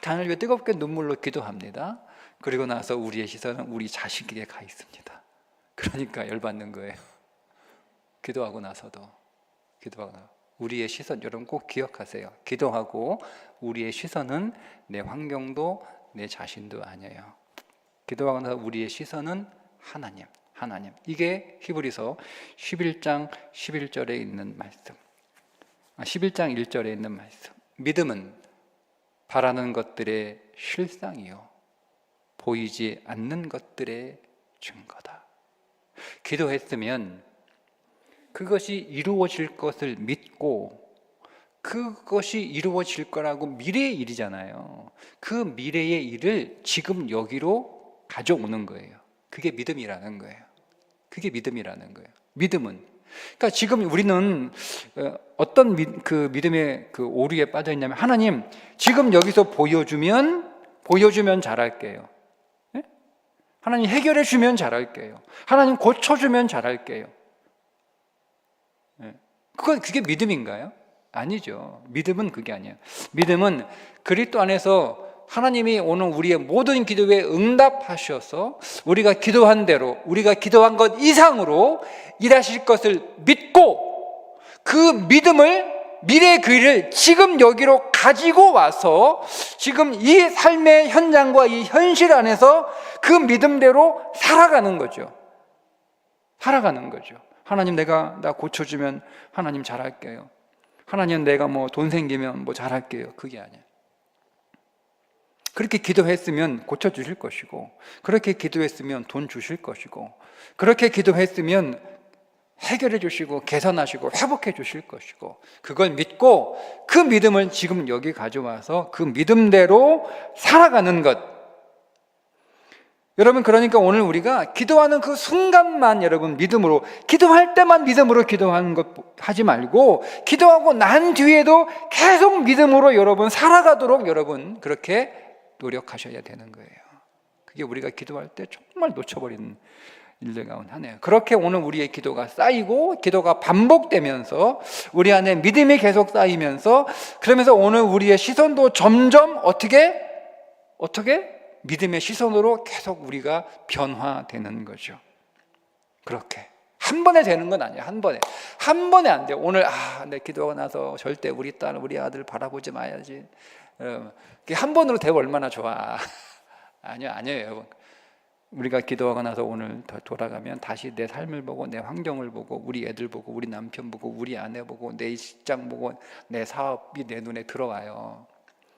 자녀를 위해 뜨겁게 눈물로 기도합니다. 그리고 나서 우리의 시선은 우리 자식에게 가 있습니다. 그러니까 열받는 거예요. 기도하고 나서도 우리의 시선, 여러분 꼭 기억하세요. 기도하고 우리의 시선은 내 환경도 내 자신도 아니에요. 기도하고 나서 우리의 시선은 하나님. 이게 히브리서 11장 11절에 있는 말씀. 11장 1절에 있는 말씀. 믿음은 바라는 것들의 실상이요 보이지 않는 것들의 증거다. 기도했으면 그것이 이루어질 것을 믿고 그것이 이루어질 거라고 미래의 일이잖아요. 그 미래의 일을 지금 여기로 가져오는 거예요. 그게 믿음이라는 거예요. 믿음은 그러니까 지금 우리는 어떤 믿음의 그 오류에 빠져 있냐면, 하나님 지금 여기서 보여주면 잘할게요. 네? 하나님 해결해 주면 잘할게요. 하나님 고쳐주면 잘할게요. 네. 그게 믿음인가요? 아니죠. 믿음은 그게 아니에요. 믿음은 그리스도 안에서 하나님이 오늘 우리의 모든 기도에 응답하셔서 우리가 기도한 대로, 우리가 기도한 것 이상으로 일하실 것을 믿고, 그 믿음을, 미래의 그 일을 지금 여기로 가지고 와서 지금 이 삶의 현장과 이 현실 안에서 그 믿음대로 살아가는 거죠. 살아가는 거죠. 하나님 나 고쳐주면 하나님 잘할게요. 하나님 내가 뭐 돈 생기면 뭐 잘할게요. 그게 아니에요. 그렇게 기도했으면 고쳐주실 것이고, 그렇게 기도했으면 돈 주실 것이고, 그렇게 기도했으면 해결해 주시고 개선하시고 회복해 주실 것이고, 그걸 믿고 그 믿음을 지금 여기 가져와서 그 믿음대로 살아가는 것. 여러분, 그러니까 오늘 우리가 기도하는 그 순간만 여러분 믿음으로, 기도할 때만 믿음으로 기도하는 것 하지 말고, 기도하고 난 뒤에도 계속 믿음으로 여러분 살아가도록 여러분 그렇게 노력하셔야 되는 거예요. 그게 우리가 기도할 때 정말 놓쳐버리는 일들 가운데 하나예요. 그렇게 오늘 우리의 기도가 쌓이고 기도가 반복되면서 우리 안에 믿음이 계속 쌓이면서, 그러면서 오늘 우리의 시선도 점점 어떻게 믿음의 시선으로 계속 우리가 변화되는 거죠. 그렇게 한 번에 되는 건 아니에요. 한 번에 안 돼요. 오늘 내 기도가 나서 절대 우리 딸 우리 아들 바라보지 마야지, 한 번으로 되면 얼마나 좋아. 아니에요 여러분. 우리가 기도하고 나서 오늘 돌아가면 다시 내 삶을 보고, 내 환경을 보고, 우리 애들 보고, 우리 남편 보고, 우리 아내 보고, 내 직장 보고, 내 사업이 내 눈에 들어와요.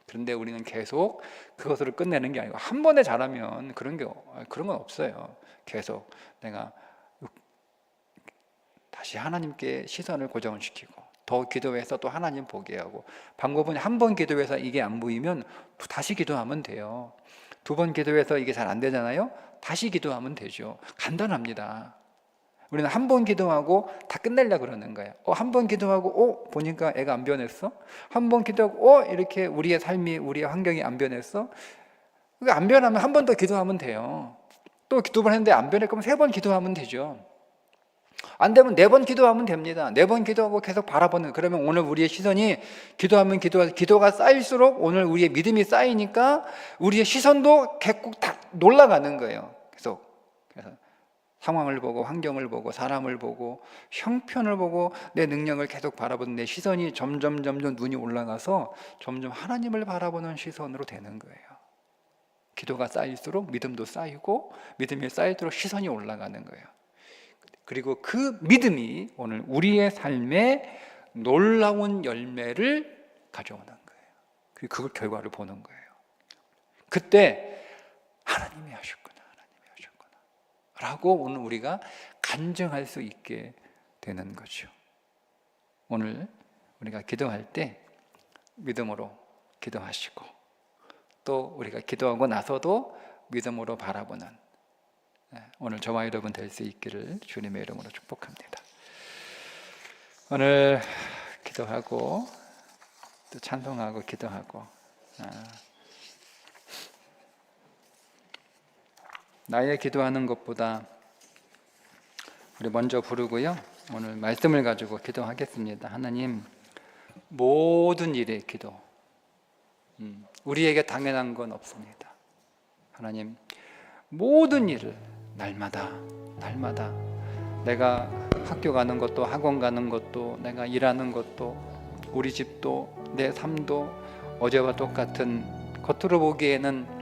그런데 우리는 계속 그것으로 끝내는 게 아니고, 한 번에 잘하면 그런 건 없어요. 계속 내가 다시 하나님께 시선을 고정을 시키고, 더 기도해서 또 하나님 보게 하고, 방법은 한 번 기도해서 이게 안 보이면 다시 기도하면 돼요. 두 번 기도해서 이게 잘 안 되잖아요. 다시 기도하면 되죠. 간단합니다. 우리는 한 번 기도하고 다 끝내려고 그러는 거예요. 한 번 기도하고 보니까 애가 안 변했어. 한 번 기도하고 이렇게 우리의 삶이, 우리의 환경이 안 변했어. 안 변하면 한 번 더 기도하면 돼요. 또 두 번 했는데 안 변할 거면 세 번 기도하면 되죠. 안 되면 네 번 기도하면 됩니다. 네 번 기도하고 계속 바라보는, 그러면 오늘 우리의 시선이 기도가 쌓일수록 오늘 우리의 믿음이 쌓이니까 우리의 시선도 계속 다 놀라가는 거예요. 그래서 상황을 보고, 환경을 보고, 사람을 보고, 형편을 보고, 내 능력을 계속 바라보는 내 시선이 점점 눈이 올라가서 점점 하나님을 바라보는 시선으로 되는 거예요. 기도가 쌓일수록 믿음도 쌓이고, 믿음이 쌓일수록 시선이 올라가는 거예요. 그리고 그 믿음이 오늘 우리의 삶에 놀라운 열매를 가져오는 거예요. 그리고 그 결과를 보는 거예요. 그때 하나님이 하셨구나 라고 오늘 우리가 간증할 수 있게 되는 거죠. 오늘 우리가 기도할 때 믿음으로 기도하시고, 또 우리가 기도하고 나서도 믿음으로 바라보는 오늘 저와 여러분 될 수 있기를 주님의 이름으로 축복합니다. 오늘 기도하고 또 찬송하고 기도하고, 나의 기도하는 것보다 우리 먼저 부르고요. 오늘 말씀을 가지고 기도하겠습니다. 하나님, 모든 일의 기도, 우리에게 당연한 건 없습니다. 하나님, 모든 일을 날마다 내가 학교 가는 것도, 학원 가는 것도, 내가 일하는 것도, 우리 집도, 내 삶도 어제와 똑같은, 겉으로 보기에는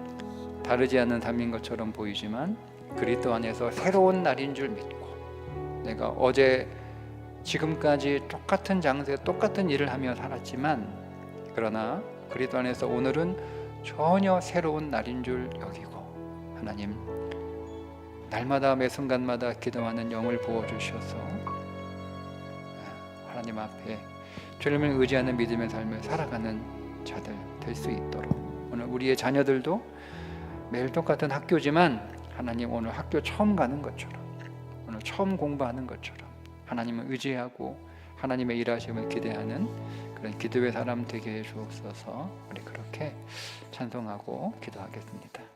다르지 않는 삶인 것처럼 보이지만 그리스도 안에서 새로운 날인 줄 믿고, 내가 어제 지금까지 똑같은 장소에 똑같은 일을 하며 살았지만, 그러나 그리스도 안에서 오늘은 전혀 새로운 날인 줄 여기고, 하나님, 날마다 매 순간마다 기도하는 영을 부어주셔서 하나님 앞에 주님을 의지하는 믿음의 삶을 살아가는 자들 될 수 있도록, 오늘 우리의 자녀들도 매일 똑같은 학교지만 하나님, 오늘 학교 처음 가는 것처럼, 오늘 처음 공부하는 것처럼 하나님을 의지하고 하나님의 일하심을 기대하는 그런 기도의 사람 되게 해 주옵소서. 우리 그렇게 찬송하고 기도하겠습니다.